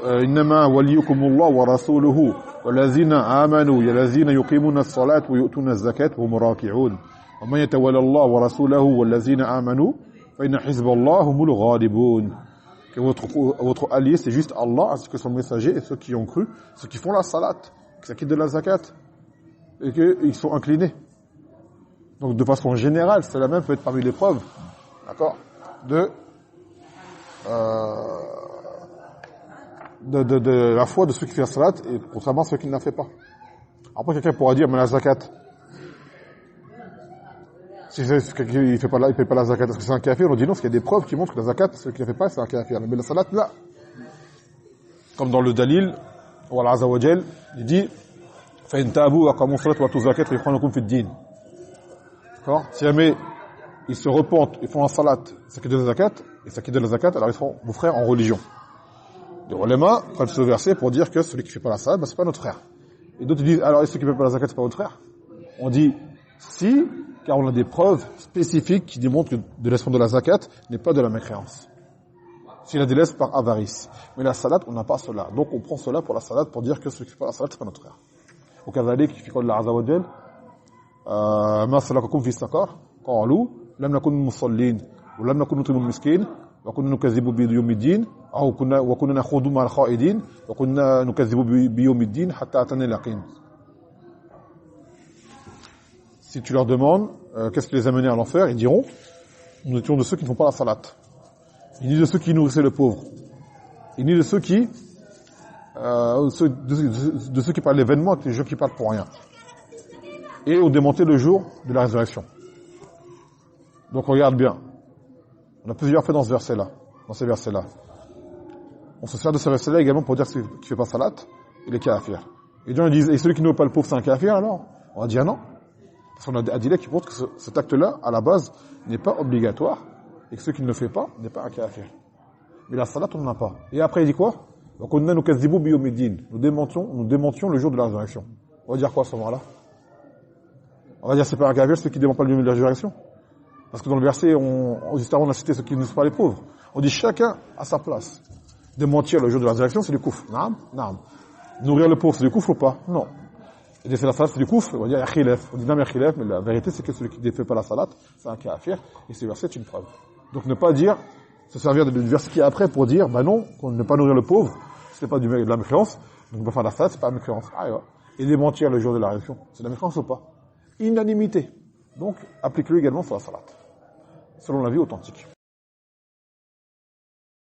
إنما وليكم الله ورسوله والذين آمنوا الذين يقيمون الصلاة ويؤتون الزكاة وهم راكعون ومن يتولى الله ورسوله والذين آمنوا فإن حزب الله هم الغالبون. Que votre allié c'est juste Allah ainsi que son messager et ceux qui ont cru, ceux qui font la salat, qui s'acquittent de la zakat et qu'ils sont inclinés. Donc de façon générale, cela même peut être parmi les preuves, d'accord, de la foi de ceux qui font la salat et contrairement à ceux qui ne la font pas. Après quelqu'un pourra dire mais la zakat, si quelqu'un il paye pas la zakat, est-ce que c'est un kafir? On dit non, parce qu'il y a des preuves qui montrent que la zakat, ceux qui ne la font pas, c'est un kafir. Mais la salat, là, comme dans le dalil, Allah Azza wa Jal, il dit فَإِن تَابُوا وَأَقَامُوا الصَّلَاةَ وَآتَوُا الزَّكَاةَ فَإِخْوَانُكُمْ فِي الدِّينِ. D'accord? Si jamais ils se repentent, ils font la salat, s'acquittent de la zakat, et s'acquittent de la zakat, alors ils seront vos frères en religion. Les ulama prennent ce verset pour dire que celui qui ne fait pas la salat, ben, c'est pas notre frère. Et d'autres disent, alors celui qui ne fait pas la zakat, c'est pas votre frère. On dit, si, car on a des preuves spécifiques qui démontrent que de l'esprit de la zakat n'est pas de la mécréance. S'il a des laisses par avarice. Mais la salat, on n'a pas cela. Donc on prend cela pour la salat pour dire que celui qui fait pas la salat, c'est pas notre frère. Au كذلك في قول الله عز وجل ما سلككم في سقر قالوا لم نكن مصلين ولم نكن نطعم المسكين وكنا نكذب بيوم الدين وكنا نخوض مع الخائضين وكنا نكذب بيوم الدين حتى أتانا اليقين. Si tu leur demandes qu'est-ce qui les a menés à l'enfer, ils diront nous étions de ceux qui ne font pas la salat, ni de ceux qui nourrissaient le pauvre, et ni de ceux qui de ceux qui parlent d'événements, des gens qui parlent pour rien, et ont démonté le jour de la résurrection. Donc regarde bien, on a plusieurs faits dans ce verset-là, dans ces versets-là. On se sert de ce verset-là également pour dire que celui qui fait pas salat, il est kafir. Et les gens disent, et celui qui ne veut pas le pauvre, c'est un kafir alors? On va dire non. Parce qu'on a des adillah qui montrent que cet acte-là, à la base, n'est pas obligatoire, et que celui qui ne le fait pas n'est pas un kafir. Mais la salat, on n'en a pas. Et après, il dit quoi? Nous démentions le jour de la résurrection. On va dire quoi à ce moment-là? On va dire c'est pas un kafir, celui qui ne dément pas le jour de la résurrection. Parce que dans le verset, juste avant, on a cité ceux qui ne sont pas les pauvres. On dit chacun à sa place. Démentir le jour de la résurrection, c'est du kufr. Naam, naam. Nourrir le pauvre, c'est du kufr ou pas? Non. Et laisser la salat, c'est du kufr. On va dire ya khilaf. On dit non, ya khilaf, mais la vérité, c'est que celui qui ne fait pas la salat, c'est un kafir. Et ce verset est une preuve. Donc ne pas dire, se servir du verset qui est après pour dire, bah non, qu'on ne pas nourrir le pauvre, c'est pas de la mécréance. Donc on peut faire la salat, c'est pas la mécréance. Ah, ouais. Et démentir le jour de la résurrection, c'est de la mécréance ou pas? Unanimité. Donc, applique-le également sur la salat. Selon la vie authentique.